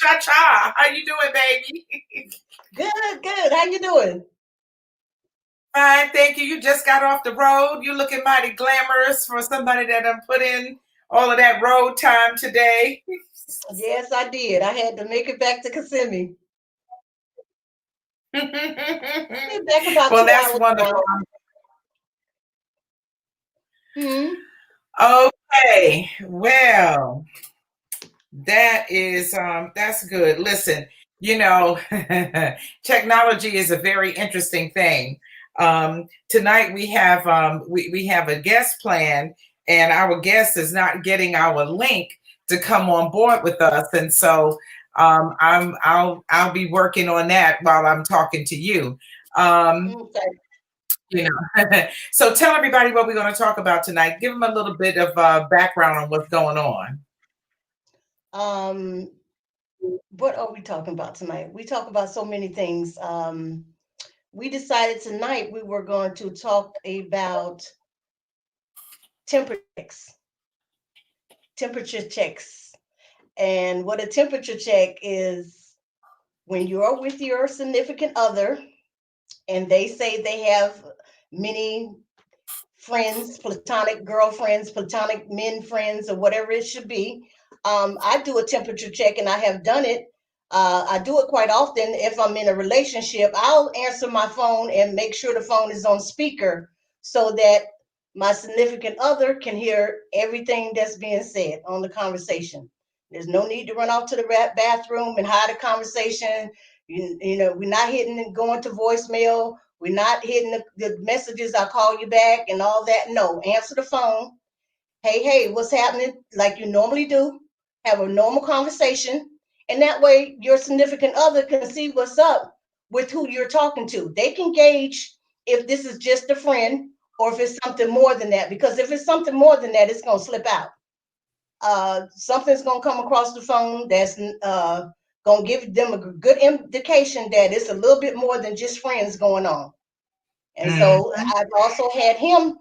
Cha-cha. How you doing, baby? Good. How you doing? Fine, thank you. You just got off the road. You looking mighty glamorous for somebody that done put in all of that road time today. Yes, I did. I had to make it back to Kissimmee. Well, Back about two that's hours wonderful. now. Hmm. Okay, well, that's good. Listen, you know, technology is a very interesting thing. Tonight we have a guest plan, and our guest is not getting our link to come on board with us, and so I'll be working on that while I'm talking to you. Okay. You know, so tell everybody what we're going to talk about tonight. Give them a little bit of background on what's going on. Um, what are we talking about tonight? We talk about so many things. We decided tonight we were going to talk about temperature checks. Temperature checks. And what a temperature check is when you're with your significant other and they say they have many friends, platonic girlfriends, platonic men friends, or whatever it should be. I do a temperature check, and I have done it. I do it quite often. If I'm in a relationship, I'll answer my phone and make sure the phone is on speaker so that my significant other can hear everything that's being said on the conversation. There's no need to run off to the bathroom and hide a conversation. You know, we're not hitting and going to voicemail. We're not hitting the messages, I'll call you back and all that. No, answer the phone. Hey, what's happening? Like you normally do. Have a normal conversation. And that way your significant other can see what's up with who you're talking to. They can gauge if this is just a friend or if it's something more than that. Because if it's something more than that, it's going to slip out. Something's going to come across the phone that's going to give them a good indication that it's a little bit more than just friends going on. And so I've also had him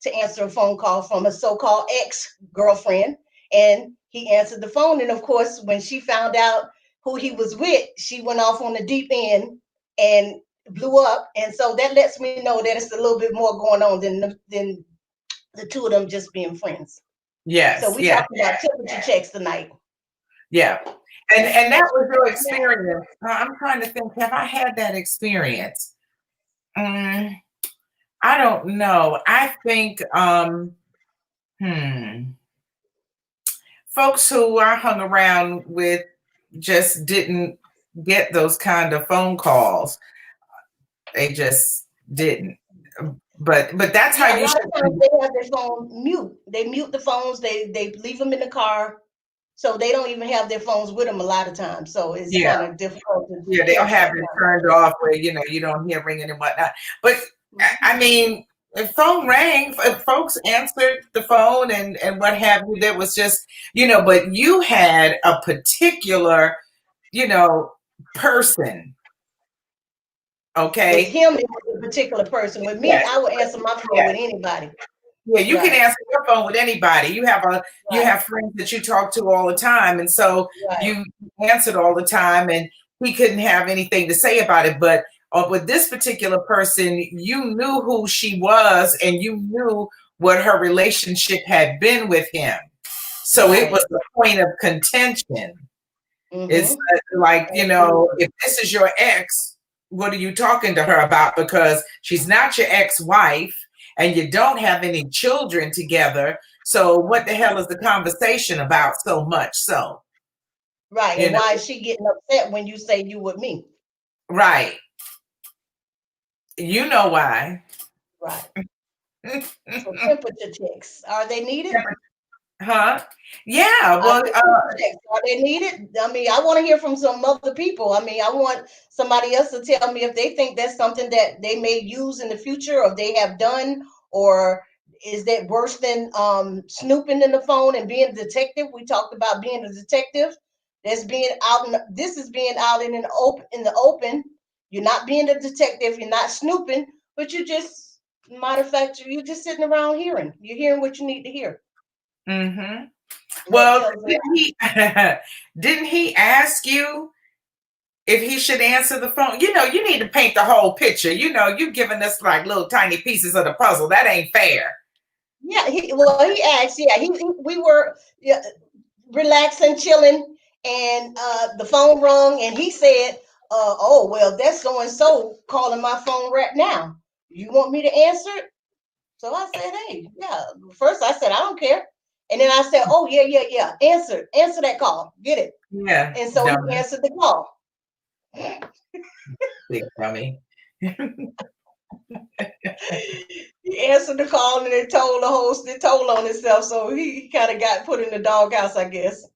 to answer a phone call from a so-called ex-girlfriend, and he answered the phone. And of course, when she found out who he was with, she went off on the deep end and blew up. And so that lets me know that it's a little bit more going on than the two of them just being friends. Yes. So we talking about temperature checks tonight. Yeah. And that was your experience. I'm trying to think, have I had that experience? I don't know. I think folks who I hung around with just didn't get those kind of phone calls. They just didn't. But that's how you should. They have their phone mute. They mute the phones. They leave them in the car, so they don't even have their phones with them a lot of times. So it's kind of difficult. They'll have it turned off where you don't hear ringing and whatnot. But I mean, if phone rang, if folks answered the phone and what have you, that was just But you had a particular person. Okay. With him, it was a particular person. With me, I would answer my phone with anybody. Yeah, you can answer your phone with anybody. You have friends that you talk to all the time, and so you answered all the time, and he couldn't have anything to say about it. But with this particular person, you knew who she was, and you knew what her relationship had been with him. So it was a point of contention. It's like, if this is your ex, what are you talking to her about? Because she's not your ex-wife and you don't have any children together. So what the hell is the conversation about so much so? Right. And why is she getting upset when you say you with me? Right. You know why. Right. So temperature checks, are they needed? Huh? Yeah. Well, are they needed? I mean, I want to hear from some other people. I mean, I want somebody else to tell me if they think that's something that they may use in the future, or they have done, or is that worse than snooping in the phone and being a detective? We talked about being a detective. That's being out. This is being out in the open. In the open, you're not being a detective. You're not snooping, but you just, matter of fact, you're just sitting around hearing. You're hearing what you need to hear. Mm-hmm. Well, didn't he ask you if he should answer the phone? You know, you need to paint the whole picture. You know, you've given us like little tiny pieces of the puzzle. That ain't fair. Yeah, he asked. Yeah, we were relaxing, chilling, and the phone rung, and he said, "Oh well, that's so and so calling my phone right now. You want me to answer it?" So I said, "Hey, yeah." First, I said, "I don't care," and then I said, "Oh yeah. Answer that call. Get it." Yeah. And so he answered the call. Big dummy. He answered the call and it told the host, it told on himself. So he kind of got put in the doghouse, I guess.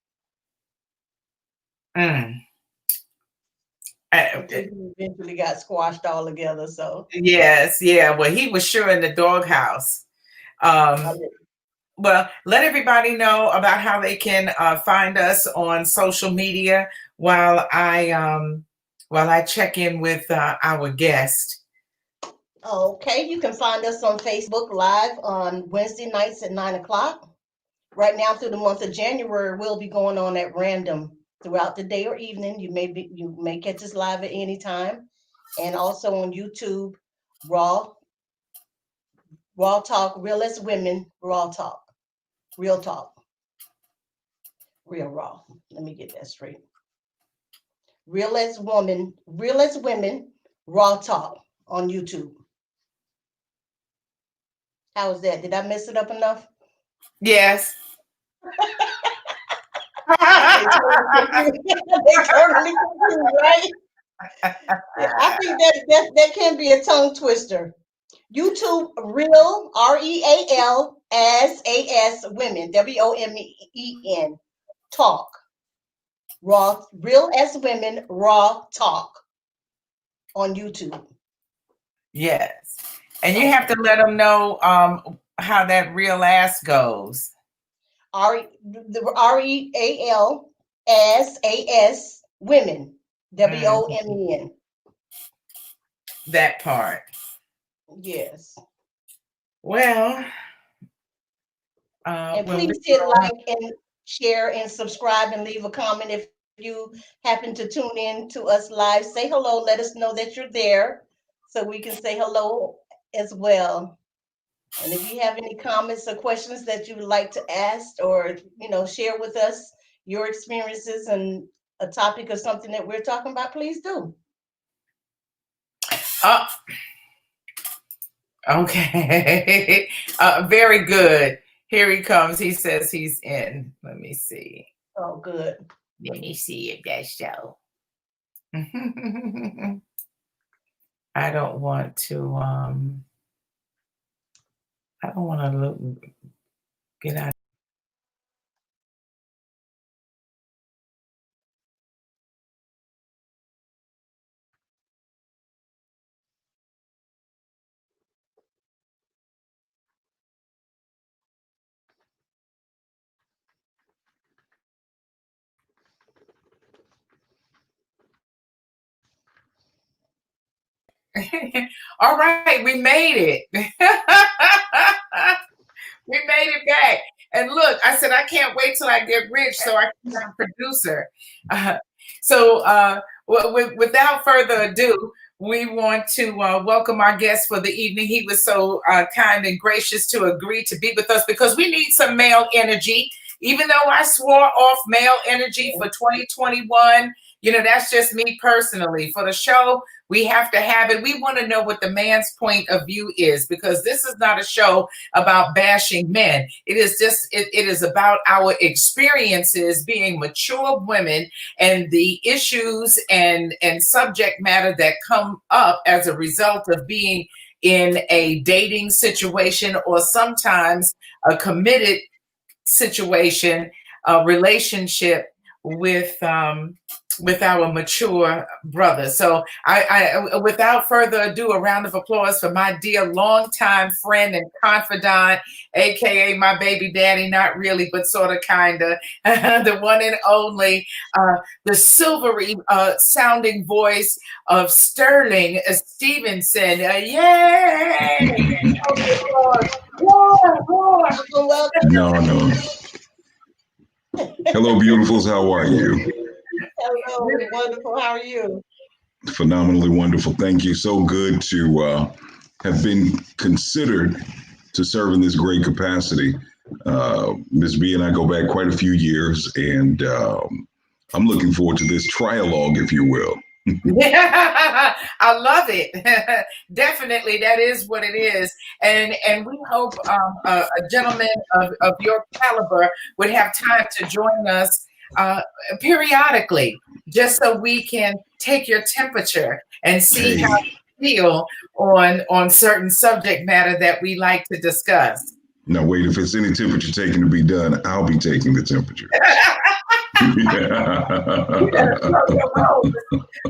He eventually got squashed all together. So yes, yeah. Well, he was sure in the doghouse. Well, let everybody know about how they can find us on social media while I check in with our guest. Okay, you can find us on Facebook Live on Wednesday nights at 9 o'clock. Right now, through the month of January, we'll be going on at random throughout the day or evening. You may catch us live at any time, and also on YouTube, Raw Talk, Real as Women, Raw Talk, Real Talk, Real Raw. Let me get that straight. Real as Women, Raw Talk on YouTube. How was that? Did I mess it up enough? Yes. They totally confused, right? I think that can be a tongue twister. YouTube Real REAL as Women WOMEN Talk Raw Real as Women Raw Talk on YouTube. Yes, and you have to let them know how that real ass goes. REAL as Women WOMEN. That part. Yes. Well, and please hit like and share and subscribe and leave a comment if you happen to tune in to us live. Say hello. Let us know that you're there so we can say hello as well. And if you have any comments or questions that you would like to ask or, share with us your experiences and a topic or something that we're talking about, please do. Okay. Very good. Here he comes. He says he's in. Let me see. Oh, good. Let me see if that's so. I don't want to get out. All right, we made it. We made it back. And look, I said, I can't wait till I get rich so I can become a producer. Without further ado, we want to welcome our guest for the evening. He was so kind and gracious to agree to be with us because we need some male energy. Even though I swore off male energy for 2021, that's just me personally. For the show, we have to have it. We want to know what the man's point of view is because this is not a show about bashing men. It is about our experiences being mature women and the issues and subject matter that come up as a result of being in a dating situation or sometimes a committed situation, a relationship with our mature brother. So I without further ado, a round of applause for my dear longtime friend and confidant, aka my baby daddy, not really, but sort of kinda, the one and only, the silvery sounding voice of Sterling Stevenson. Yay! No. Hello, beautifuls. How are you? Hello, wonderful. How are you? Phenomenally wonderful. Thank you. So good to have been considered to serve in this great capacity. Ms.B and I go back quite a few years, and I'm looking forward to this trialogue, if you will. Yeah, I love it. Definitely, that is what it is, and we hope a gentleman of your caliber would have time to join us uh, periodically, just so we can take your temperature and see how Hey, you feel on certain subject matter that we like to discuss. now wait, if it's any temperature taking to be done, I'll be taking the temperature. You better slow your roll,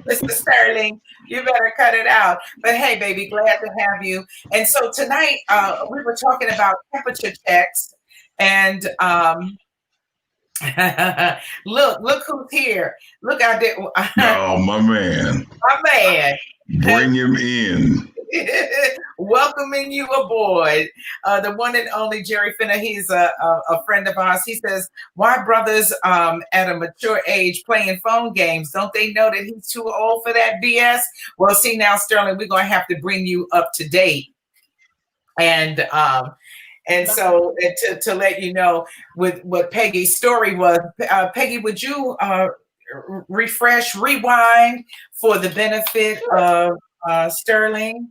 Mr. Sterling. You better cut it out. But hey, baby, glad to have you. And so tonight, we were talking about temperature checks, and look who's here. Look out there, Oh, my man. my man. Bring him in. Welcoming you aboard, the one and only Jerry Finner. He's a friend of ours. He says, "Why brothers at a mature age playing phone games? Don't they know that he's too old for that BS?" Well, see now, Sterling, we're gonna have to bring you up to date, and so to let you know with what Peggy's story was. Peggy, would you refresh, rewind for the benefit Sure. of Sterling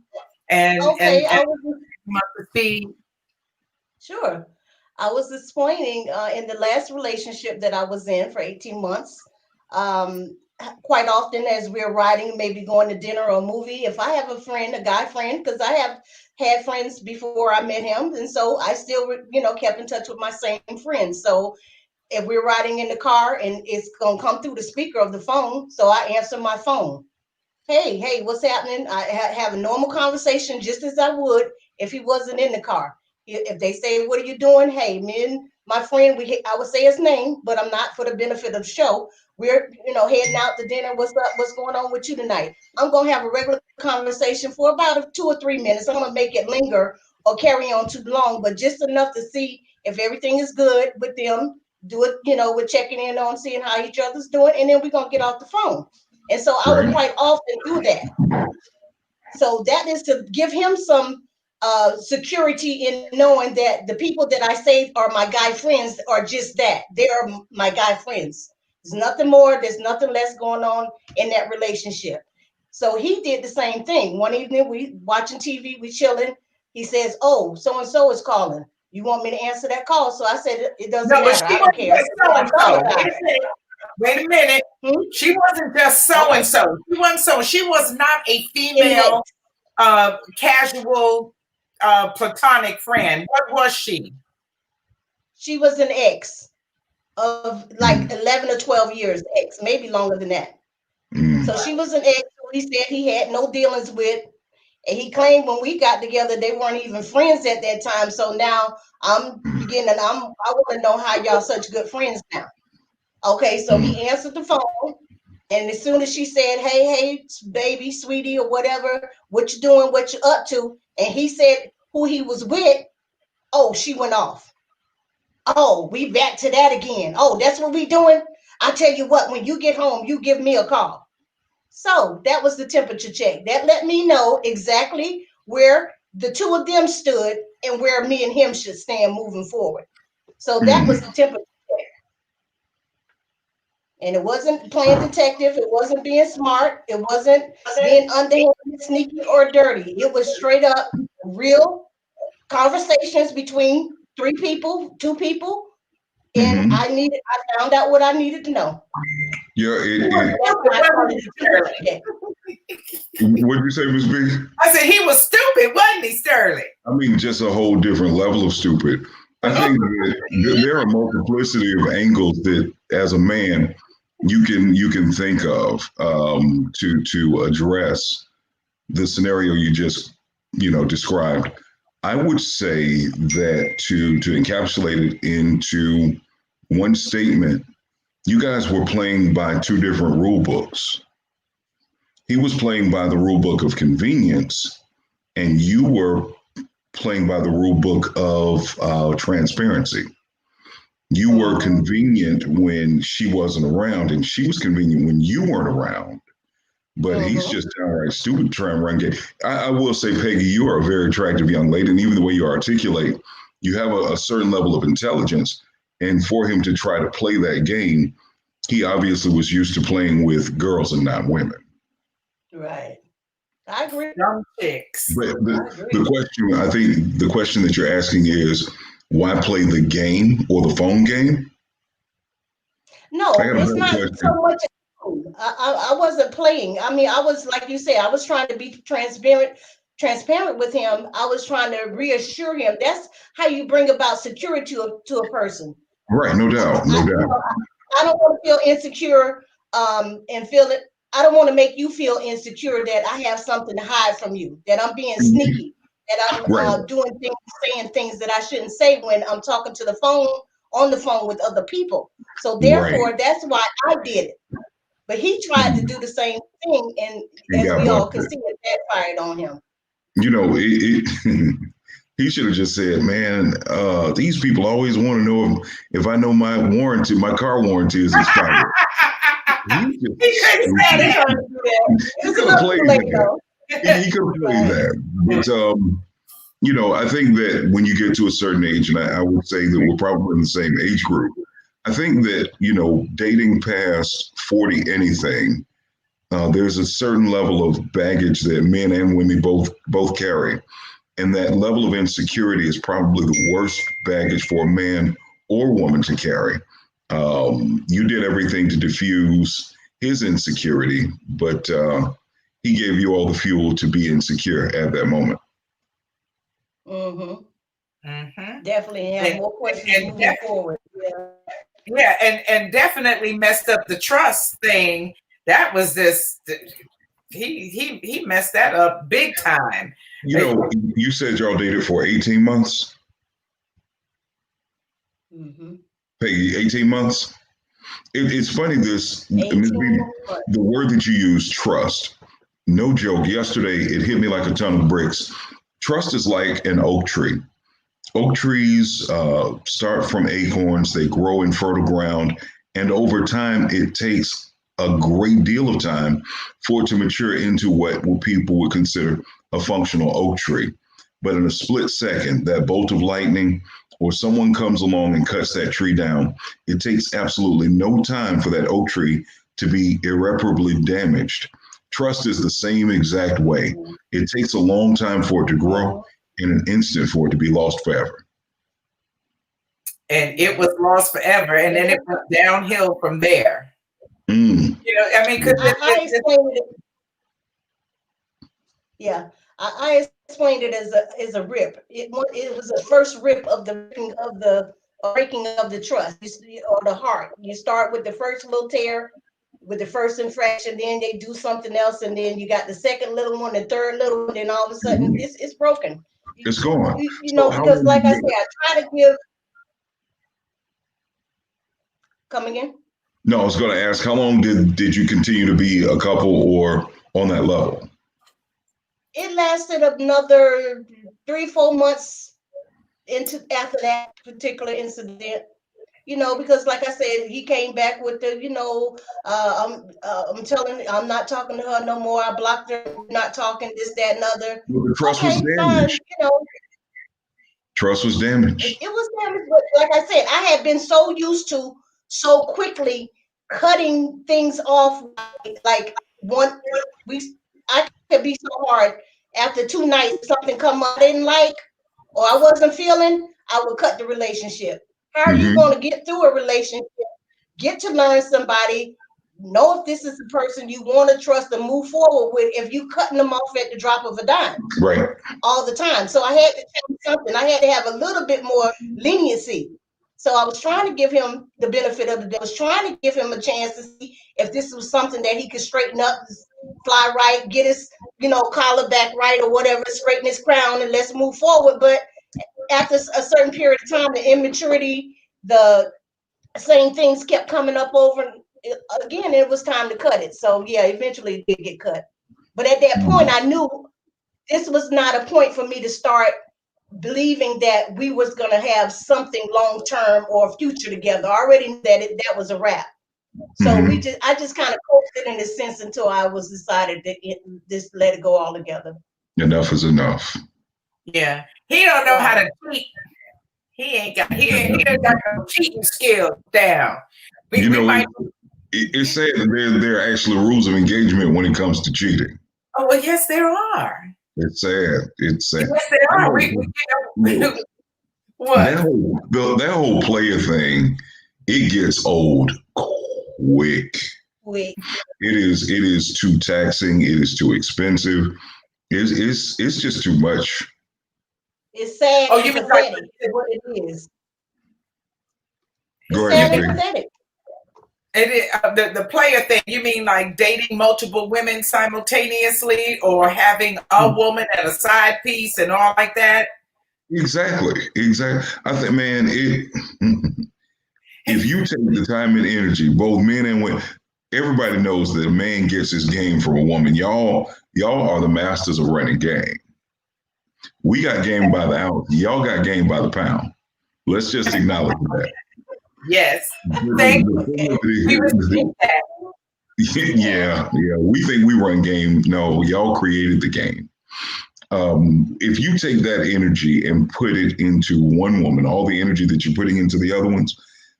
Okay, and I was Ms.B? sure. I was explaining in the last relationship that I was in for 18 months. Quite often, as we're riding, maybe going to dinner or a movie, if I have a friend, a guy friend, because I have had friends before I met him, and so I still, kept in touch with my same friends. So if we're riding in the car and it's gonna come through the speaker of the phone, so I answer my phone. Hey, what's happening? I have a normal conversation just as I would if he wasn't in the car. If they say, what are you doing? Hey, me and my friend, I would say his name, but I'm not for the benefit of the show. We're, heading out to dinner. What's up? What's going on with you tonight? I'm going to have a regular conversation for about 2 or 3 minutes. I'm going to make it linger or carry on too long, but just enough to see if everything is good with them. Do it, we're checking in on seeing how each other's doing, and then we're going to get off the phone. And so I would Right. quite often do that. So that is to give him some security in knowing that the people that I say are my guy friends are just that. They are my guy friends. There's nothing more, there's nothing less going on in that relationship. So he did the same thing. One evening, we watching TV, we chilling. He says, "Oh, so and so is calling. You want me to answer that call?" So I said, "It doesn't No, but matter. she I don't wasn't care." just so I and thought so. about it. Wait a minute. Hmm? She wasn't just so Okay. and so. She wasn't so. She was not a Inmate. female, casual, platonic friend. What was she? She was an ex of like Mm, 11 or 12 years, ex, maybe longer than that. So mm, she was an ex who he said he had no dealings with. And he claimed when we got together, they weren't even friends at that time. So now I want to know how y'all such good friends now. Okay, so mm. he answered the phone. And as soon as she said, hey, baby, sweetie, or whatever, what you doing, what you up to? And he said who he was with, oh, she went off. Oh, we back to that again. Oh, that's what we doing? I tell you what, when you get home, you give me a call. So that was the temperature check. That let me know exactly where the two of them stood and where me and him should stand moving forward. So that was Mm. the temperature check. And it wasn't playing detective. It wasn't being smart. It wasn't being underhanded, sneaky, or dirty. It was straight up real conversations between three people, two people, and Hmm. I found out what I needed to know. Yeah, He was That's stupid, why I call wasn't it he, a temperature Sterling? check. what did you say, Ms. B? I said he was stupid, wasn't he, Sterling? I mean, just a whole different level of stupid. I think that there are a multiplicity of angles that, as a man, you can think of to address the scenario you just described. I would say that to encapsulate it into one statement, you guys were playing by two different rule books. He was playing by the rule book of convenience, and you were playing by the rule book of transparency. You were convenient when she wasn't around, and she was convenient when you weren't around. But he's just downright stupid trying to run game. I will say, Peggy, you are a very attractive young lady, and even the way you articulate, you have a certain level of intelligence. And for him to try to play that game, he obviously was used to playing with girls and not women. Right. I agree. Young chicks. But the question, I think the question that you're asking is, why play the game or the phone game? No, it's not so much. I wasn't playing. I mean, I was, like you said, I was trying to be transparent with him. I was trying to reassure him. That's how you bring about security to a person. Right, no doubt, no doubt. I don't want to feel insecure and feel it. I don't want to make you feel insecure that I have something to hide from you, that I'm being sneaky, that I'm doing things, saying things that I shouldn't say when I'm talking to the phone, on the phone with other people. So therefore, that's why I did it. But he tried to do the same thing, and as we all can see, it backfired on him. You know, he should have just said, "Man, these people always want to know if I know my car warranty is expired." He could have played that. He could have played that. But you know, I think that when you get to a certain age, and I would say that we're probably in the same age group, I think that, you know, dating past 40 anything, there's a certain level of baggage that men and women both carry. And that level of insecurity is probably the worst baggage for a man or woman to carry. You did everything to diffuse his insecurity, but he gave you all the fuel to be insecure at that moment. Definitely have more questions moving forward. Yeah, and definitely messed up the trust thing. That was he messed that up big time. You know, you said y'all dated for 18 months. Peggy, 18 months. It's funny, the word that you use, trust. No joke. Yesterday, it hit me like a ton of bricks. Trust is like an oak tree. Oak trees start from acorns, they grow in fertile ground, and over time, it takes a great deal of time for it to mature into what people would consider a functional oak tree. But in a split second, that bolt of lightning or someone comes along and cuts that tree down, it takes absolutely no time for that oak tree to be irreparably damaged. Trust is the same exact way. It takes a long time for it to grow, in an instant for it to be lost forever. And it was lost forever, and then it went downhill from there. You know, I mean, because I explained it. Yeah, I explained it as a rip. It was the first rip of the breaking of the trust or the heart. You start with the first little tear, with the first infraction, then they do something else, and then you got the second little one, the third little one, then all of a sudden it's broken. It's gone. You know, because like I said, I try to give. Come again? No, I was going to ask, how long did you continue to be a couple or on that level? It lasted another 3-4 months after that particular incident. You know, because like I said, he came back with the, you know, I'm not talking to her no more. I blocked her, not talking, this, that, and other. Well, the trust was damaged. You know, trust was damaged. It was damaged, but like I said, I had been so used to so quickly cutting things off. Like I could be so hard after 2 nights, something come up I didn't like or I wasn't feeling, I would cut the relationship. How are you going to get through a relationship, get to learn somebody, know if this is the person you want to trust and move forward with if you cutting them off at the drop of a dime all the time? So I had to change something. I had to have a little bit more leniency. So I was trying to give him the benefit of the doubt. I was trying to give him a chance to see if this was something that he could straighten up, fly right, get his, you know, collar back right or whatever, straighten his crown, and let's move forward. But after a certain period of time, the immaturity, the same things kept coming up over again. It was time to cut it. So yeah, eventually it did get cut. But at that point, I knew this was not a point for me to start believing that we was gonna have something long term or future together. I already knew that that was a wrap. So I just kind of coasted in a sense until I was decided to just let it go all together. Enough is enough. Yeah, he don't know how to cheat. He ain't got no cheating skills down. It's said that there are actually rules of engagement when it comes to cheating. Oh well, yes, there are. It's sad. It's sad. Yes, there are. What? That whole player thing, it gets old quick. Quick. It is too taxing. It is too expensive. It's just too much. It's sad. Oh, you mean pathetic. What it is. Go It's ahead, sad and pathetic. It is the player thing. You mean like dating multiple women simultaneously, or having a woman and a side piece and all like that? Exactly. I think, man, if you take the time and energy, both men and women, everybody knows that a man gets his game from a woman. Y'all are the masters of running game. We got game by the ounce. Y'all got game by the pound. Let's just acknowledge that. Yes. Thank you. Yeah. We think we run game. No, y'all created the game. If you take that energy and put it into one woman, all the energy that you're putting into the other ones,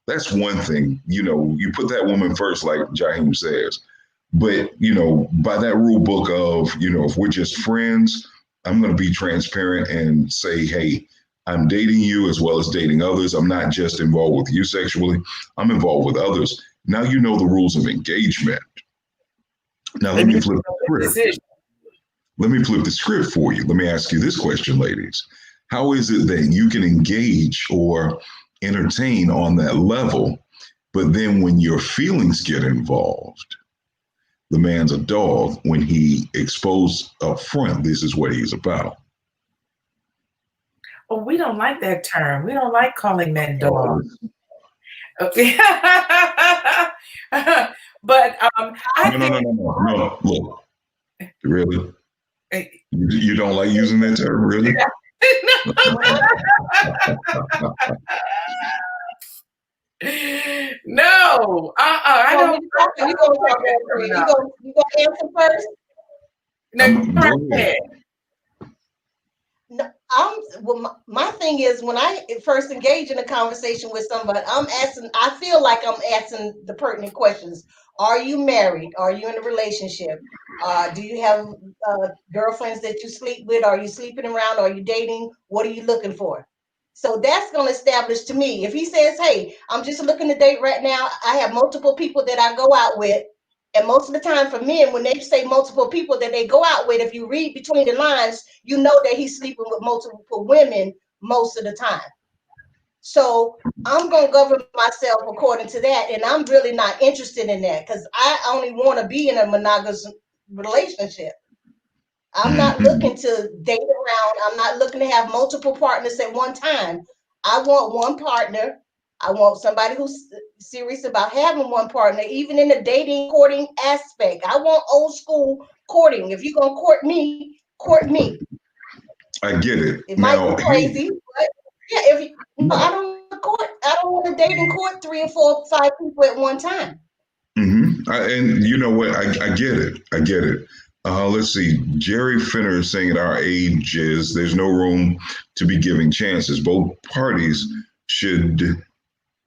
that's one thing. You put that woman first, like Jaheim says. But, by that rule book of, if we're just friends, I'm going to be transparent and say, hey, I'm dating you as well as dating others. I'm not just involved with you sexually. I'm involved with others. Now you know the rules of engagement. Now let me flip the script. Let me flip the script for you. Let me ask you this question, ladies. How is it that you can engage or entertain on that level, but then when your feelings get involved, the man's a dog when he exposed up front, this is what he's about? Oh, we don't like that term. We don't like calling men dogs. Okay. But No. Look, really? You don't like using that term, really? No. I don't. You gonna answer first? No, go ahead. No, my thing is when I first engage in a conversation with somebody, I feel like I'm asking the pertinent questions. Are you married? Are you in a relationship? Do you have girlfriends that you sleep with? Are you sleeping around? Are you dating? What are you looking for? So that's going to establish to me. If he says, hey, I'm just looking to date right now, I have multiple people that I go out with. And most of the time for men, when they say multiple people that they go out with, if you read between the lines, you know that he's sleeping with multiple women most of the time. So I'm going to govern myself according to that. And I'm really not interested in that because I only want to be in a monogamous relationship. I'm not looking to date around. I'm not looking to have multiple partners at one time. I want one partner. I want somebody who's serious about having one partner, even in the dating, courting aspect. I want old school courting. If you're going to court me, court me. I get it. It might be crazy, but yeah, I don't want to date and court 3 or 4 or 5 people at one time. And you know what? I get it. Let's see. Jerry Finner is saying at our ages, there's no room to be giving chances. Both parties should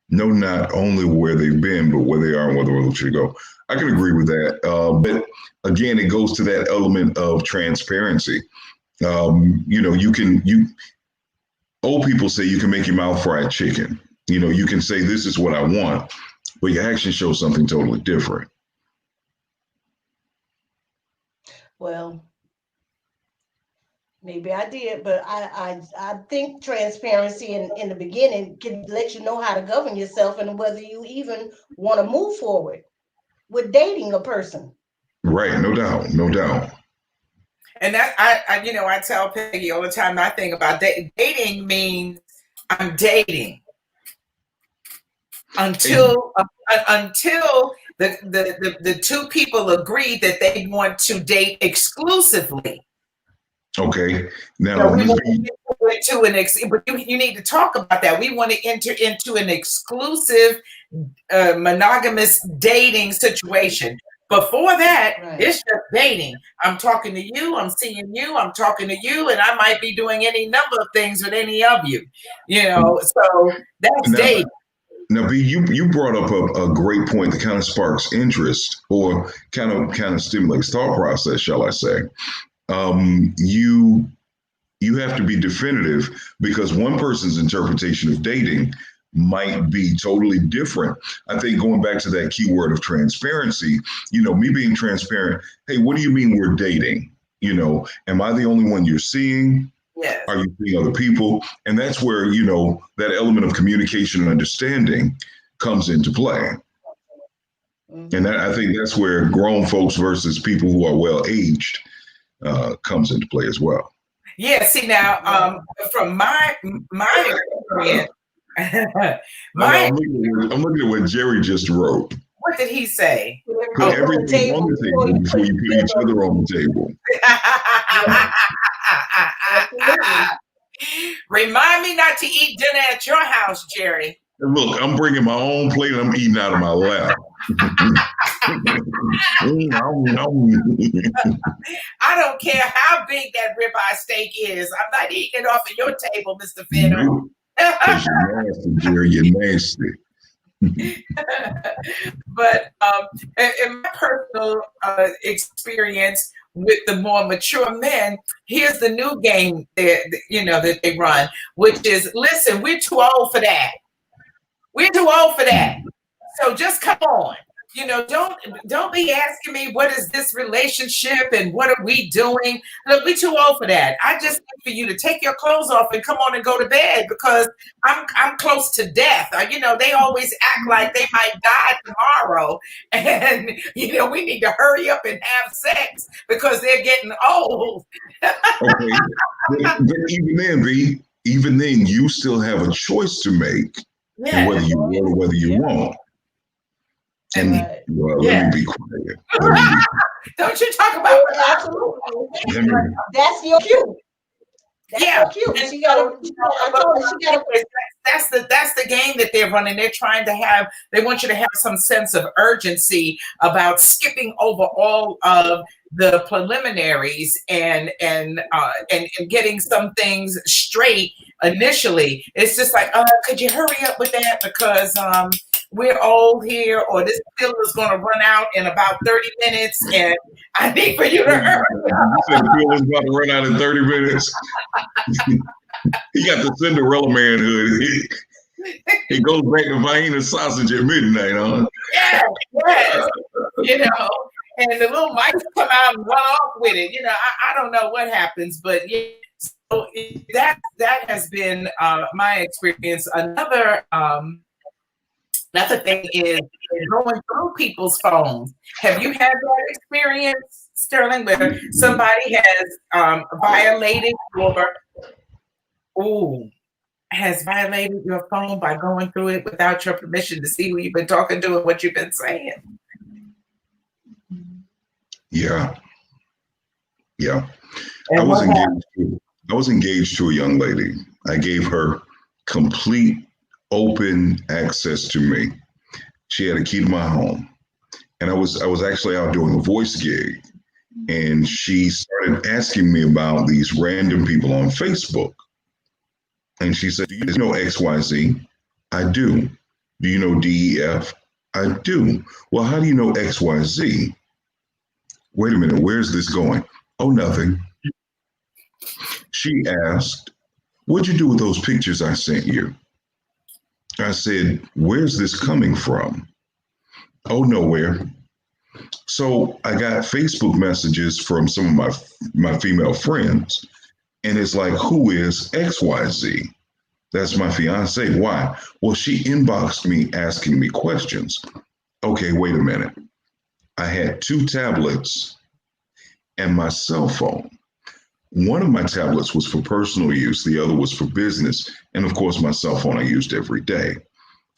know not only where they've been, but where they are and where the world should go. I can agree with that. But again, it goes to that element of transparency. Old people say you can make your mouth fried chicken. You can say, this is what I want, but your actions show something totally different. Well, maybe I did, but I think transparency in the beginning can let you know how to govern yourself and whether you even want to move forward with dating a person. Right, no doubt. And that I tell Peggy all the time. I think about dating means I'm dating until the two people agree that they want to date exclusively. Okay. So Now, we Ms. want B, to get into but you need to talk about that. We want to enter into an exclusive monogamous dating situation. Before that, it's just dating. I'm talking to you, I'm seeing you, I'm talking to you, and I might be doing any number of things with any of you. So that's now, dating. now, B, you brought up a great point that kind of sparks interest or kind of stimulates thought process, shall I say? You have to be definitive because one person's interpretation of dating might be totally different. I think going back to that key word of transparency, me being transparent, hey, what do you mean we're dating? Am I the only one you're seeing? Yes. Are you seeing other people? And that's where, that element of communication and understanding comes into play. And I think that's where grown folks versus people who are well aged comes into play as well. Yeah, see now, from my experience, I'm looking at what Jerry just wrote. What did he say? Put everything on the table before you put each other on the table. Remind me not to eat dinner at your house, Jerry. Look, I'm bringing my own plate and I'm eating out of my lap. I don't care how big that ribeye steak is. I'm not eating it off of your table, Mr. Fenner. Because you're nasty, Jerry. You're nasty. But in my personal experience with the more mature men, here's the new game that they run, which is, listen, we're too old for that. We're too old for that. So just come on. Don't be asking me what is this relationship and what are we doing. Look, we're too old for that. I just need for you to take your clothes off and come on and go to bed because I'm close to death. They always act like they might die tomorrow, and we need to hurry up and have sex because they're getting old. Okay, but even then, you still have a choice to make, and whether you will or whether you won't. And let me be quiet. Don't you talk about absolutely. That's your cue. That's your cue. She gotta. That's the game that they're running. They're trying to have. They want you to have some sense of urgency about skipping over all of the preliminaries and getting some things straight initially. It's just like, could you hurry up with that because we're old here, or this pill is going to run out in about 30 minutes, and I need for you to hurry up. You said the pill is about to run out in 30 minutes. He got the Cinderella man hood. He goes back to Vienna sausage at midnight, huh? Yes. And the little mice come out and run off with it. I don't know what happens, but yeah. So that has been my experience. Another thing is going through people's phones. Have you had that experience, Sterling, where somebody has violated your phone by going through it without your permission to see who you've been talking to and what you've been saying? Yeah. I was engaged to a young lady. I gave her complete open access to me. She had a key to my home, and I was actually out doing a voice gig, and she started asking me about these random people on Facebook. And she said, "Do you know XYZ?" I do. Do you know DEF? I do. Well, how do you know XYZ? Wait a minute, where's this going? Oh, nothing. She asked, "What'd you do with those pictures I sent you?" I said, "Where's this coming from?" "Oh, nowhere." So I got Facebook messages from some of my female friends, and it's like, "Who is XYZ?" "That's my fiance." "Why?" "Well, she inboxed me asking me questions." Okay, wait a minute. I had 2 tablets and my cell phone. One of my tablets was for personal use, the other was for business. And of course, my cell phone I used every day.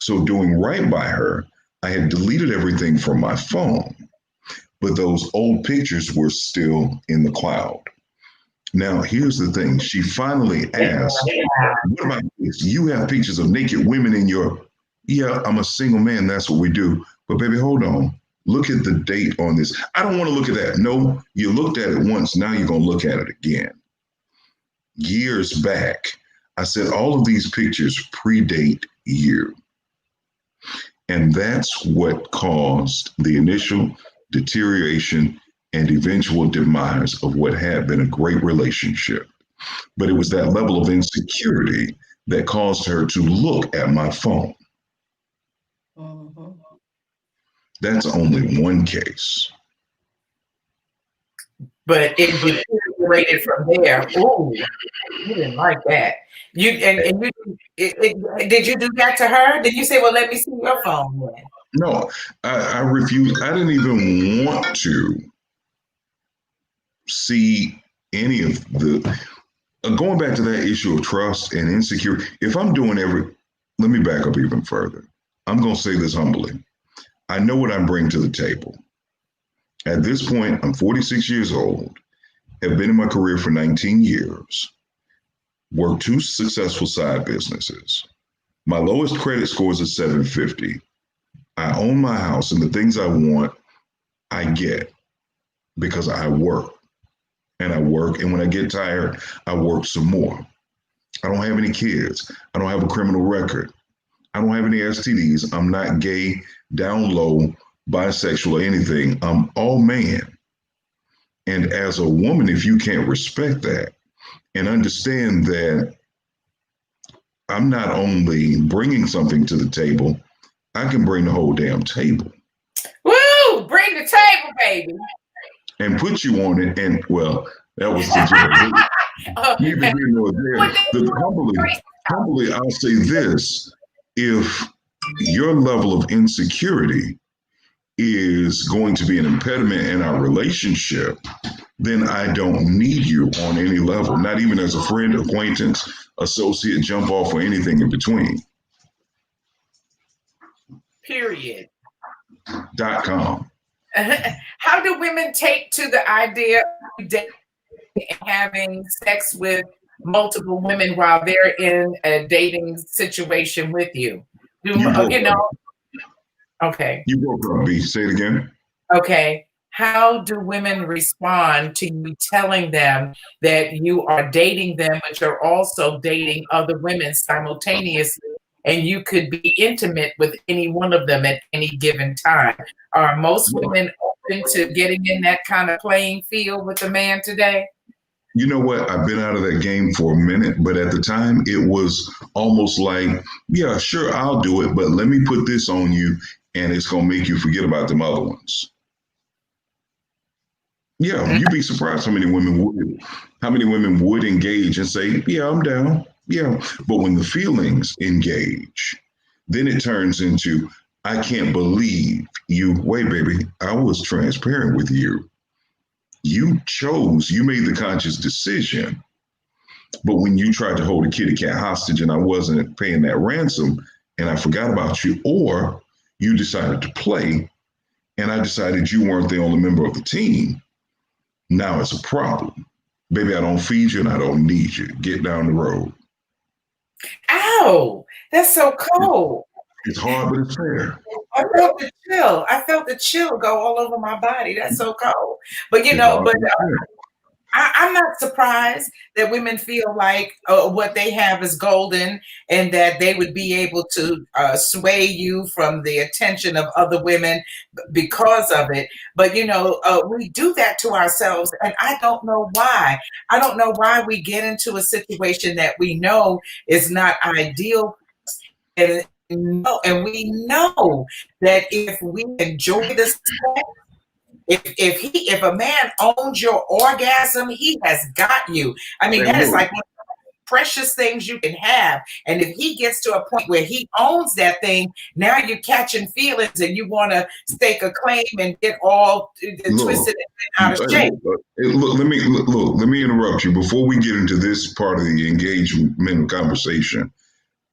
So doing right by her, I had deleted everything from my phone, but those old pictures were still in the cloud. Now, here's the thing. She finally asked, what about this? You have pictures of naked women in your, yeah, I'm a single man. That's what we do. But baby, hold on. Look at the date on this. I don't want to look at that. No, you looked at it once. Now you're going to look at it again. Years back, I said all of these pictures predate you. And that's what caused the initial deterioration and eventual demise of what had been a great relationship. But it was that level of insecurity that caused her to look at my phone. Mm-hmm. That's only one case. But it deteriorated from there. Oh, you didn't like that. You did you do that to her? Did you say, "Well, let me see your phone"? Then? No, I refused. I didn't even want to see any of the. Going back to that issue of trust and insecurity. If I'm doing let me back up even further. I'm going to say this humbly. I know what I bring to the table. At this point, I'm 46 years old, have been in my career for 19 years, worked 2 successful side businesses. My lowest credit score is a 750. I own my house, and the things I want, I get because I work. And I work, and when I get tired, I work some more. I don't have any kids. I don't have a criminal record. I don't have any STDs. I'm not gay, down low, bisexual, or anything. I'm all man. And as a woman, if you can't respect that and understand that I'm not only bringing something to the table, I can bring the whole damn table. Woo! Bring the table, baby. And put you on it. And well, that was the joke. Neither here nor there. Humbly, I'll say this. If your level of insecurity is going to be an impediment in our relationship, then I don't need you on any level, not even as a friend, acquaintance, associate, jump off, or anything in between. Period. .com. How do women take to the idea of having sex with multiple women while they're in a dating situation with you? Okay. You broke up, B. Say it again. Okay. How do women respond to you telling them that you are dating them, but you're also dating other women simultaneously, and you could be intimate with any one of them at any given time? Are most women open to getting in that kind of playing field with a man today? You know what? I've been out of that game for a minute, but at the time it was almost like, yeah, sure, I'll do it, but let me put this on you and it's going to make you forget about them other ones. Yeah, you'd be surprised how many women would engage and say, yeah, I'm down. Yeah. But when the feelings engage, then it turns into, I can't believe you. Wait, baby, I was transparent with you. You made the conscious decision. But when you tried to hold a kitty cat hostage and I wasn't paying that ransom and I forgot about you, or you decided to play and I decided you weren't the only member of the team, now it's a problem. Baby, I don't feed you and I don't need you. Get down the road. Ow, that's so cold. It's hard, but it's fair. I felt the chill go all over my body. That's so cold. But I'm not surprised that women feel like what they have is golden and that they would be able to sway you from the attention of other women because of it. But, we do that to ourselves, and I don't know why. I don't know why we get into a situation that we know is not ideal. And we know that if we enjoy the sex, if a man owns your orgasm, he has got you. I mean, that is like one of the precious things you can have. And if he gets to a point where he owns that thing, now you're catching feelings and you want to stake a claim and get all twisted and out of shape. Let me interrupt you before we get into this part of the engagement conversation.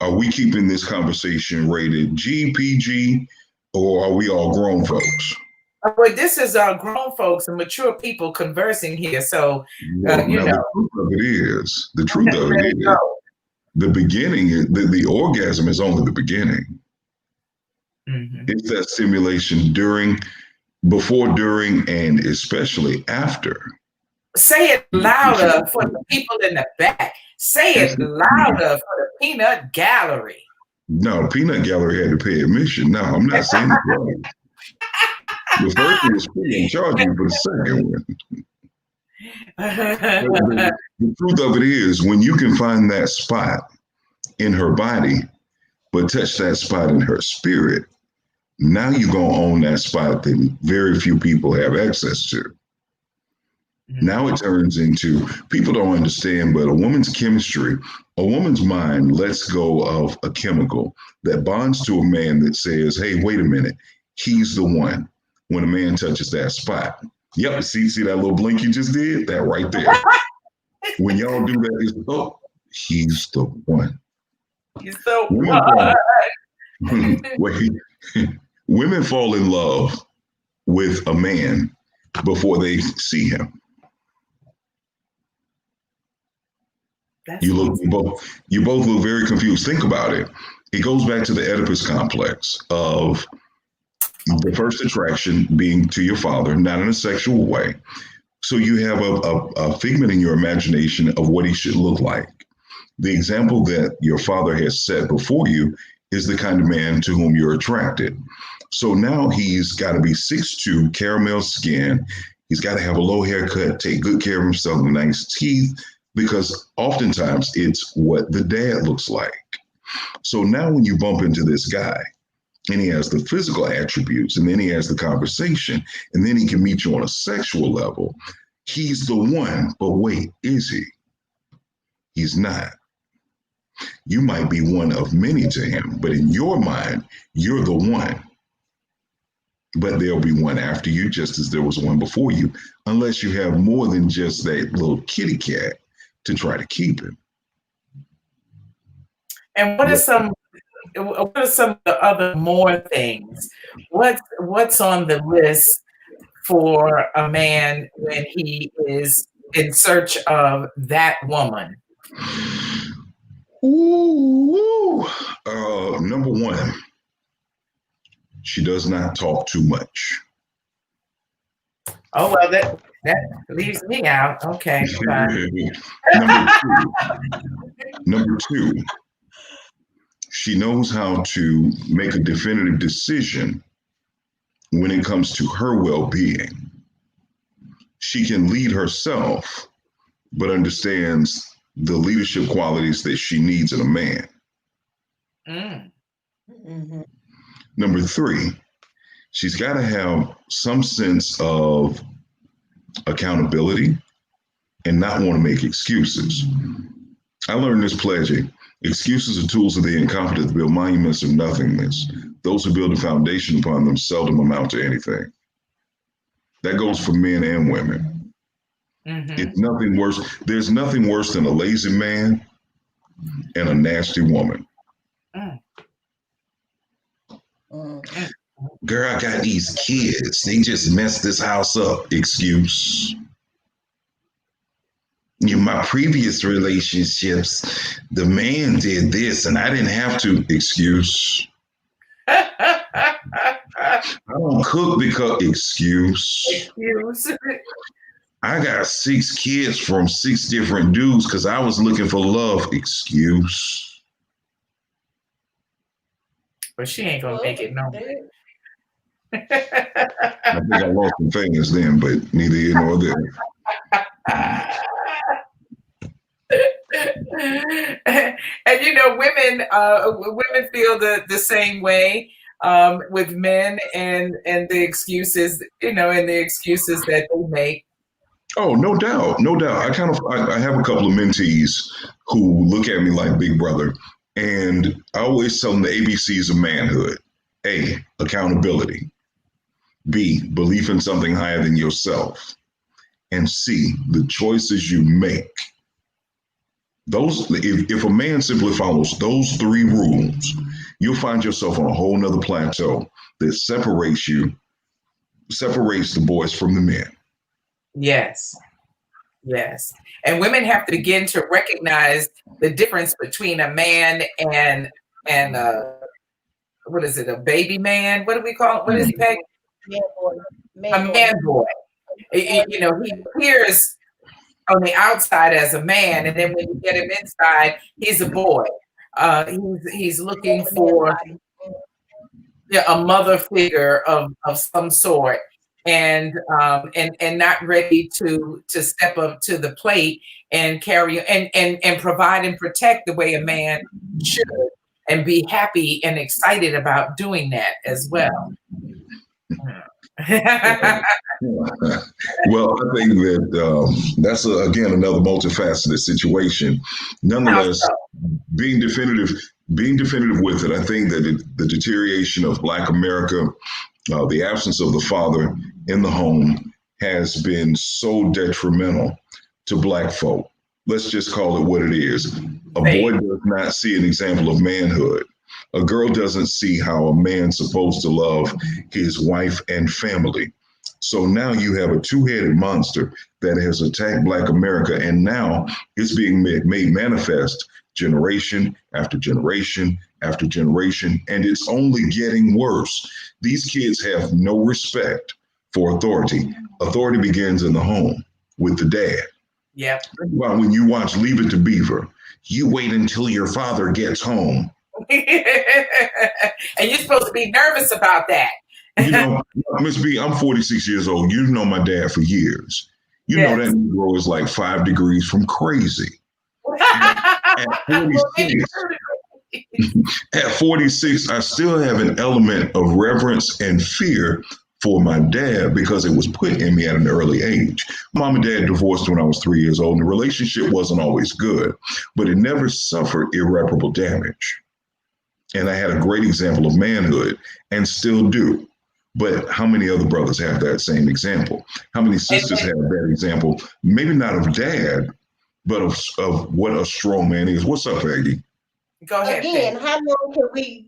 Are we keeping this conversation rated G, PG, or are we all grown folks? But this is grown folks and mature people conversing here. So, Well, you now know. the truth of it is, the beginning, the orgasm is only the beginning. Mm-hmm. It's that stimulation before, during, and especially after. Say it louder for the people in the back. Say it louder for the peanut gallery. No, peanut gallery had to pay admission. No, I'm not saying it. The first one was free and charge you for the second one. The truth of it is, when you can find that spot in her body, but touch that spot in her spirit, now you're going to own that spot that very few people have access to. Now it turns into, people don't understand, but a woman's chemistry, a woman's mind lets go of a chemical that bonds to a man that says, hey, wait a minute, he's the one. When a man touches that spot. Yep, see that little blink you just did? That right there. When y'all do that, it's, oh, he's the one. He's the one. Women fall in love with a man before they see him. You both look very confused. Think about it. It goes back to the Oedipus complex of the first attraction being to your father, not in a sexual way. So you have a figment in your imagination of what he should look like. The example that your father has set before you is the kind of man to whom you're attracted. So now he's got to be 6'2", caramel skin. He's got to have a low haircut, take good care of himself, nice teeth, because oftentimes it's what the dad looks like. So now when you bump into this guy, and he has the physical attributes, and then he has the conversation, and then he can meet you on a sexual level, he's the one. But wait, is he? He's not. You might be one of many to him, but in your mind, you're the one. But there'll be one after you, just as there was one before you, unless you have more than just that little kitty cat to try to keep him. And what are some of the other more things? What's on the list for a man when he is in search of that woman? Number one, she does not talk too much. Oh, well, that leaves me out. Okay. Number two, she knows how to make a definitive decision when it comes to her well-being. She can lead herself, but understands the leadership qualities that she needs in a man. Mm-hmm. Number three, she's got to have some sense of accountability and not want to make excuses. I learned this pledging. Excuses are tools of the incompetent to build monuments of nothingness. Those who build a foundation upon them seldom amount to anything. That goes for men and women. Mm-hmm. It's nothing worse. There's nothing worse than a lazy man and a nasty woman. Girl, I got these kids. They just messed this house up. Excuse. In my previous relationships, the man did this and I didn't have to. Excuse. I don't cook because. Excuse. I got 6 kids from 6 different dudes because I was looking for love. Excuse. But she ain't gonna make it no more. I think I lost some fingers then, but neither here nor there. And you know, women feel the same way with men and the excuses, and the excuses that they make. Oh, no doubt. I have a couple of mentees who look at me like big brother, and I always tell them the ABCs of manhood. A, accountability. B, belief in something higher than yourself. And C, the choices you make. If a man simply follows those 3 rules, you'll find yourself on a whole nother plateau that separates you separates the boys from the men. Yes. Yes. And women have to begin to recognize the difference between a man and what is it, a baby man? What do we call it? What is Peg? Man boy. A man boy. You know, he appears on the outside as a man, and then when you get him inside, he's a boy. He's looking for a mother figure of some sort, and not ready to step up to the plate and carry and provide and protect the way a man should, and be happy and excited about doing that as well. Well, I think that that's again another multifaceted situation. Nonetheless, being definitive with it, I think that the deterioration of Black America, the absence of the father in the home, has been so detrimental to Black folk. Let's just call it what it is. A boy does not see an example of manhood. A girl doesn't see how a man's supposed to love his wife and family. So now you have a two-headed monster that has attacked Black America, and now it's being made manifest generation after generation after generation, and it's only getting worse. These kids have no respect for authority. Authority begins in the home with the dad. Yep. Well, when you watch Leave It to Beaver, you wait until your father gets home. And you're supposed to be nervous about that. You know, Ms.B, I'm 46 years old. You've known my dad for years. You know that Negro is like 5 degrees from crazy. At 46, I still have an element of reverence and fear for my dad because it was put in me at an early age. Mom and dad divorced when I was 3 years old, and the relationship wasn't always good, but it never suffered irreparable damage. And I had a great example of manhood and still do. But how many other brothers have that same example? How many sisters have that example? Maybe not of dad, but of what a strong man is. What's up, Peggy? Go ahead. Again, Peggy. How long can we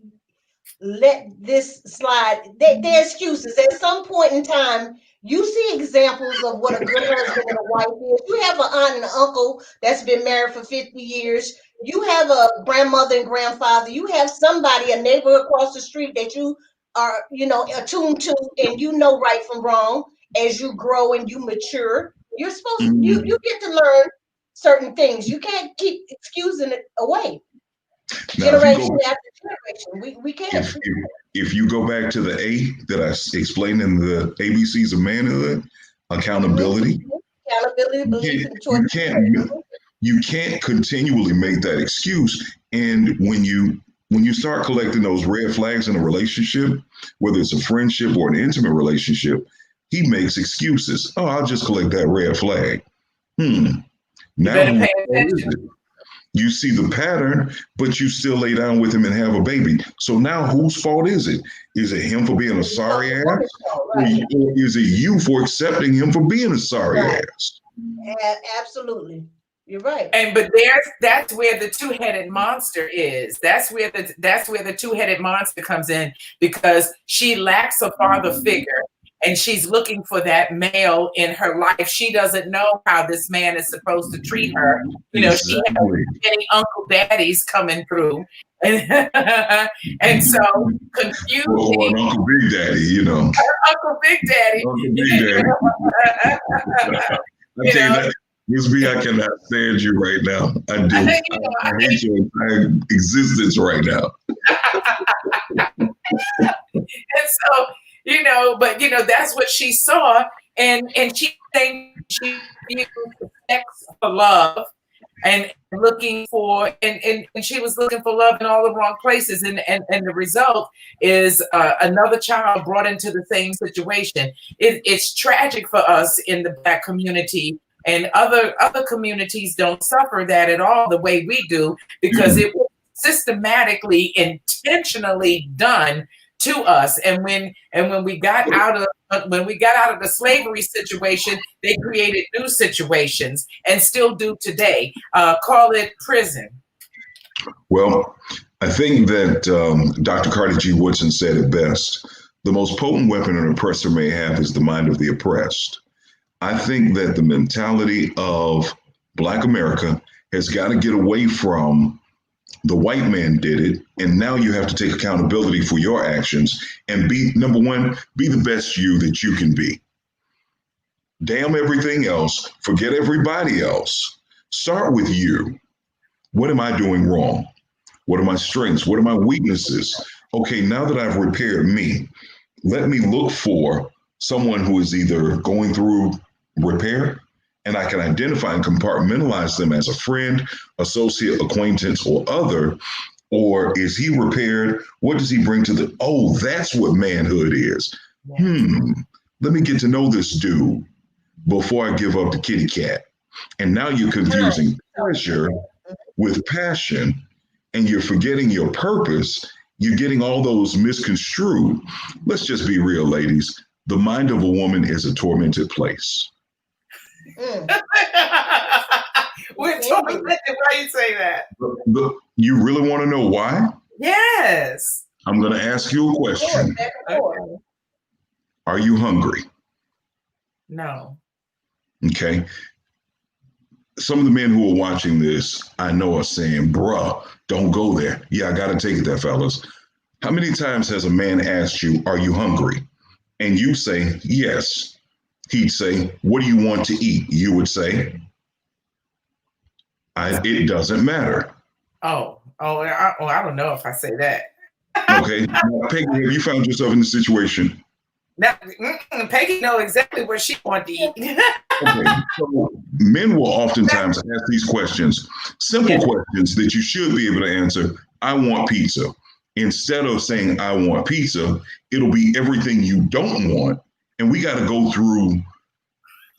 let this slide? They're excuses. At some point in time, you see examples of what a good husband and a wife is. You have an aunt and an uncle that's been married for 50 years. You have a grandmother and grandfather. You have somebody, a neighbor across the street that you are, attuned to, and you know right from wrong. As you grow and you mature, you're supposed to, you get to learn certain things. You can't keep excusing it away. Now, generation after generation, we can't. If you go back to the A that I explained in the ABCs of manhood, accountability, belief, and choice. You can't continually make that excuse. And when you start collecting those red flags in a relationship, whether it's a friendship or an intimate relationship, he makes excuses. Oh, I'll just collect that red flag. Now you see the pattern, but you still lay down with him and have a baby. So now whose fault is it? Is it him for being a sorry ass? Or is it you for accepting him for being a sorry ass? Absolutely. You're right. But that's where the two-headed monster is. That's where the two-headed monster comes in, because she lacks a father figure and she's looking for that male in her life. She doesn't know how this man is supposed to treat her. She has many uncle daddies coming through. And so confusing. Or an Uncle Big Daddy, Uncle Big Daddy. Uncle Big Daddy. Ms.B, I cannot stand you right now. I do. I hate your entire existence right now. And so, but that's what she saw, and she thinks she used sex for love, and looking for, and she was looking for love in all the wrong places, and the result is another child brought into the same situation. It's tragic for us in the Black community. And other communities don't suffer that at all the way we do, because it was systematically, intentionally done to us. And when we got out of the slavery situation, they created new situations and still do today. Call it prison. Well, I think that Dr. Carter G. Woodson said it best. the most potent weapon an oppressor may have is the mind of the oppressed. I think that the mentality of Black America has got to get away from the white man did it, and now you have to take accountability for your actions and be, number one, be the best you that you can be. Damn everything else, forget everybody else. Start with you. What am I doing wrong? What are my strengths? What are my weaknesses? Okay, now that I've repaired me, let me look for someone who is either going through repair, and I can identify and compartmentalize them as a friend, associate, acquaintance, or other. Or is he repaired? What does he bring to the, oh, that's what manhood is. Let me get to know this dude before I give up the kitty cat. And now you're confusing pleasure with passion, and you're forgetting your purpose. You're getting all those misconstrued. Let's just be real, ladies. The mind of a woman is a tormented place. We're tormented. Why you say that? You really want to know why? Yes. I'm going to ask you a question. Okay. Are you hungry? No. Okay. Some of the men who are watching this, I know, are saying, bruh, don't go there. Yeah, I got to take it there, fellas. How many times has a man asked you, are you hungry? And you say, yes. He'd say, what do you want to eat? You would say, it doesn't matter. I don't know if I say that. Okay. Now, Peggy, have you found yourself in the situation? Now, Peggy know exactly what she wants to eat. Okay. So men will oftentimes ask these questions, simple questions that you should be able to answer. I want pizza. Instead of saying, I want pizza, it'll be everything you don't want. And we got to go through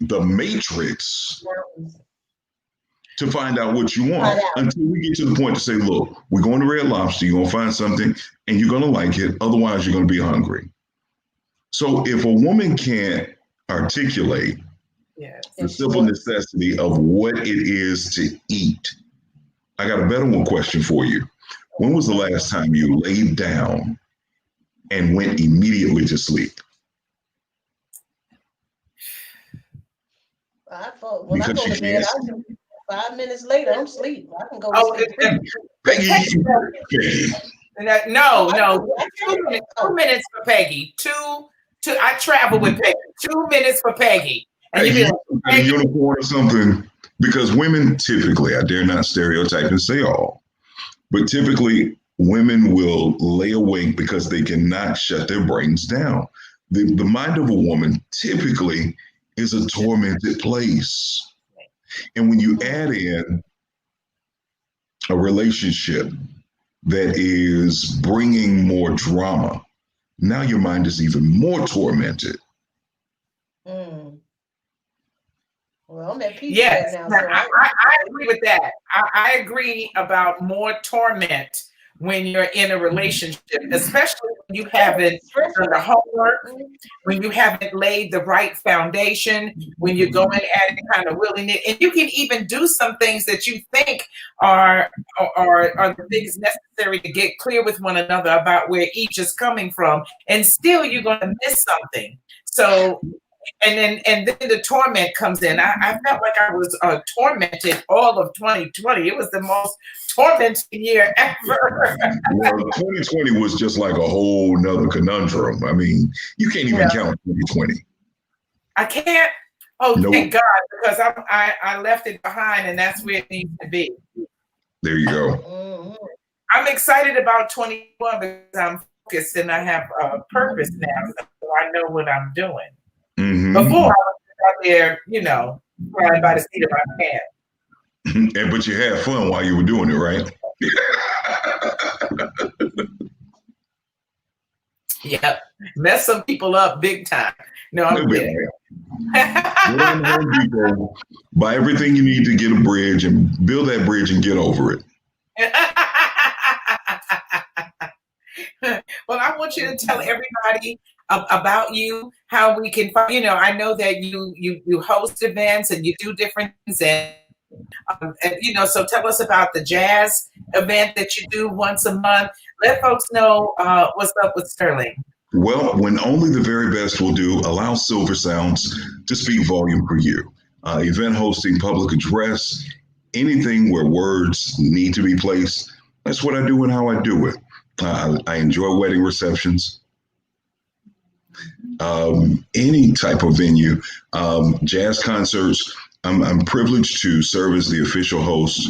the matrix to find out what you want until we get to the point to say, look, we're going to Red Lobster. You're going to find something and you're going to like it. Otherwise, you're going to be hungry. So if a woman can't articulate the simple necessity of what it is to eat, I got a better one question for you. When was the last time you laid down and went immediately to sleep? I go to bed, 5 minutes later, I'm asleep. I can go to sleep. Peggy. No. 2 minutes for Peggy. I travel with Peggy. 2 minutes for Peggy. And you be like, a unicorn or something. Because women typically, I dare not stereotype and say all, but typically women will lay awake because they cannot shut their brains down. The mind of a woman typically is a tormented place. And when you add in a relationship that is bringing more drama, now your mind is even more tormented. Well, I'm at peace right now. So I agree with that. I agree about more torment when you're in a relationship, especially when you haven't done the homework, when you haven't laid the right foundation, when you're going at it kind of willy-nilly. And you can even do some things that you think are the things necessary to get clear with one another about where each is coming from, and still you're going to miss something. So, and then the torment comes in. I felt like I was tormented all of 2020. It was the most tormenting year ever. Well, 2020 was just like a whole nother conundrum. I mean, you can't even count 2020. I can't. Oh, nope. Thank God, because I left it behind, and that's where it needs to be. There you go. I'm excited about 21 because I'm focused and I have a purpose now, so I know what I'm doing. Mm-hmm. Before I was out there, flying by the seat of my pants. But you had fun while you were doing it, right? Yep. Mess some people up big time. No, I'm kidding. Buy everything you need to get a bridge and build that bridge and get over it. Well, I want you to tell everybody about you, how we can find, I know that you host events and you do different things, and so tell us about the jazz event that you do once a month. Let folks know what's up with Sterling. Well, when only the very best will do, allow Silver Sounds to speak volume for you. Event hosting, public address, anything where words need to be placed. That's what I do and how I do it. I enjoy wedding receptions, any type of venue, jazz concerts. I'm privileged to serve as the official host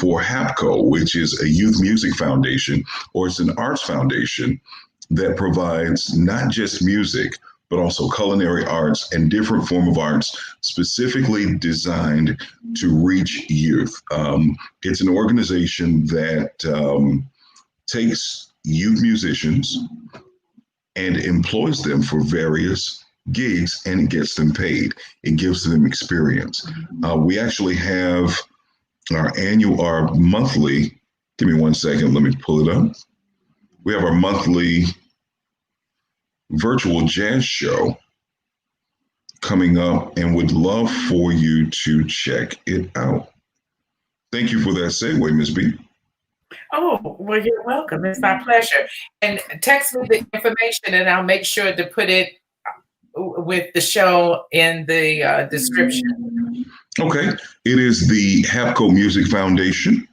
for Hapko, which is a youth music foundation, or it's an arts foundation that provides not just music, but also culinary arts and different form of arts specifically designed to reach youth. It's an organization that takes youth musicians and employs them for various gigs and gets them paid. It gives them experience. We actually have our monthly, give me 1 second, let me pull it up. We have our monthly virtual jazz show coming up and would love for you to check it out. Thank you for that segue, Ms.B. Oh, well, you're welcome. It's my pleasure. And text me the information and I'll make sure to put it with the show in the description. Okay. It is the Hapko Music Foundation,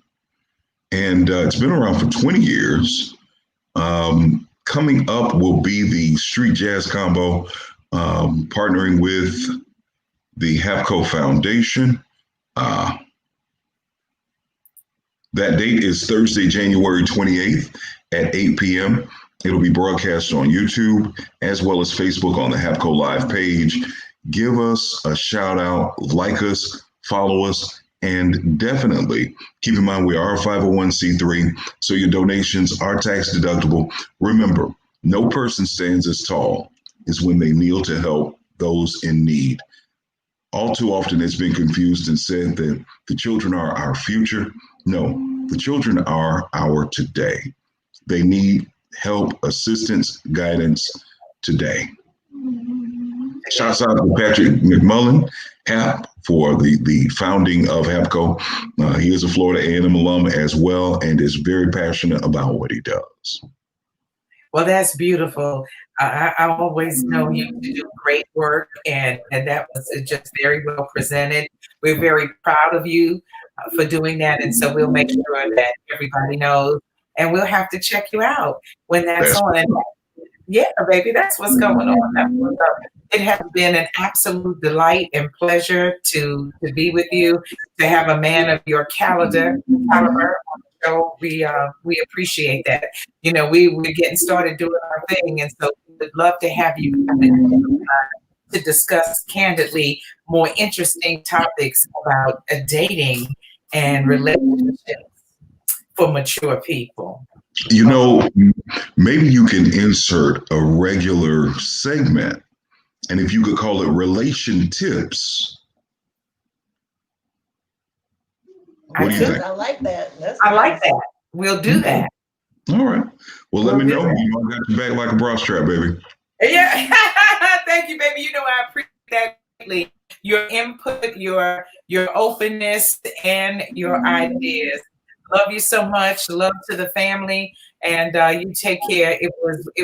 and it's been around for 20 years. Coming up will be the Street Jazz Combo, partnering with the Hapko Foundation. That date is Thursday, January 28th at 8 p.m. It'll be broadcast on YouTube as well as Facebook on the Hapko Live page. Give us a shout out, like us, follow us, and definitely keep in mind we are a 501c3, so your donations are tax deductible. Remember, no person stands as tall as when they kneel to help those in need. All too often it's been confused and said that the children are our future. No, the children are our today. They need help, assistance, guidance today. Shouts out to Patrick McMullen, Hap, for the founding of Hapko. He is a Florida A&M alum as well and is very passionate about what he does. Well, that's beautiful. I always know you do great work, and that was just very well presented. We're very proud of you for doing that, and so we'll make sure that everybody knows, and we'll have to check you out when that's on. And yeah, baby, that's what's going on. That's what's up. It has been an absolute delight and pleasure to be with you, to have a man of your caliber on the show. We appreciate that. You know, we're getting started doing our thing, and so we would love to have you come in to discuss candidly more interesting topics about dating and relationships for mature people. You know, maybe you can insert a regular segment, and if you could call it relation tips. What do you think? I like that. I like that. We'll do that. All right. Well, let me know. You know, I got your back like a bra strap, baby. Yeah. Thank you, baby. You know, I appreciate that greatly. Your input, your openness, and your ideas. Love you so much. Love to the family, and you take care. It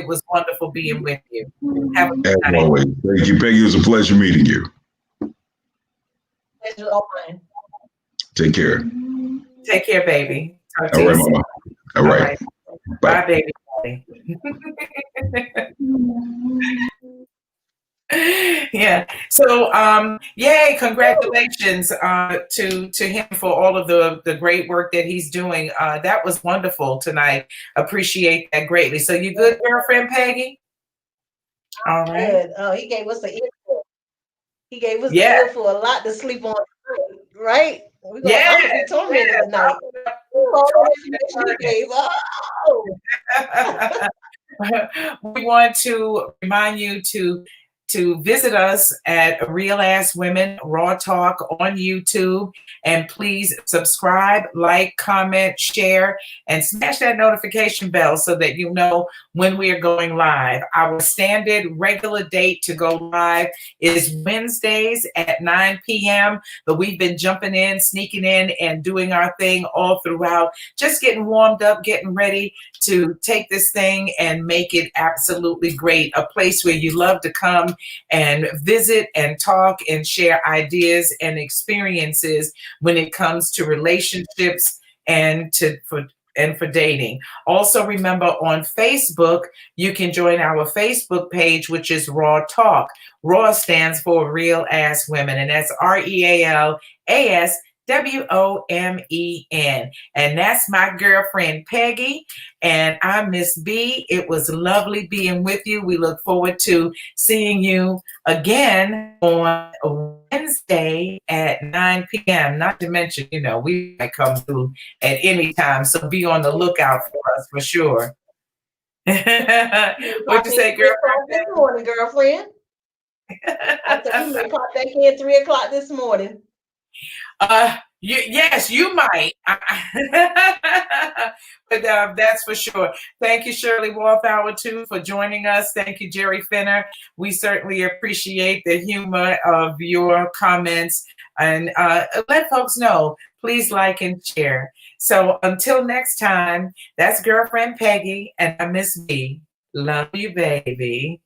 was wonderful being with you. Have a good night. As always. Thank you, Peggy. It was a pleasure meeting you. Pleasure all mine. Take care. Take care, baby. Talk to All you right, soon. Mama. All right. Bye, baby. Yeah. So, yay! Congratulations to him for all of the great work that he's doing. That was wonderful tonight. Appreciate that greatly. So, you good, girlfriend Peggy? All right. Good. Oh, he gave us an earful. He gave us an earful, a lot to sleep on, right? We're gonna be tormented tonight. We want to remind you to to visit us at Real Ass Women Raw Talk on YouTube. And please subscribe, like, comment, share, and smash that notification bell so that you know when we are going live. Our standard regular date to go live is Wednesdays at 9 p.m. But we've been jumping in, sneaking in, and doing our thing all throughout, just getting warmed up, getting ready to take this thing and make it absolutely great. A place where you love to come and visit and talk and share ideas and experiences when it comes to relationships and for dating. Also, remember on Facebook, you can join our Facebook page, which is Raw Talk. Raw stands for Real Ass Women, and that's RealAsWomen. And that's my girlfriend, Peggy, and I'm Ms.B. It was lovely being with you. We look forward to seeing you again on Wednesday at 9 p.m. Not to mention, we might come through at any time, so be on the lookout for us for sure. What'd you say, girlfriend? This morning, girlfriend. I said you may pop back in 3 o'clock this morning. Yes, you might. But that's for sure. Thank you, Shirley Walthour, too, for joining us. Thank you, Jerry Finner. We certainly appreciate the humor of your comments. And let folks know, please like and share. So until next time, that's girlfriend Peggy, and I'm Ms.B. Love you, baby.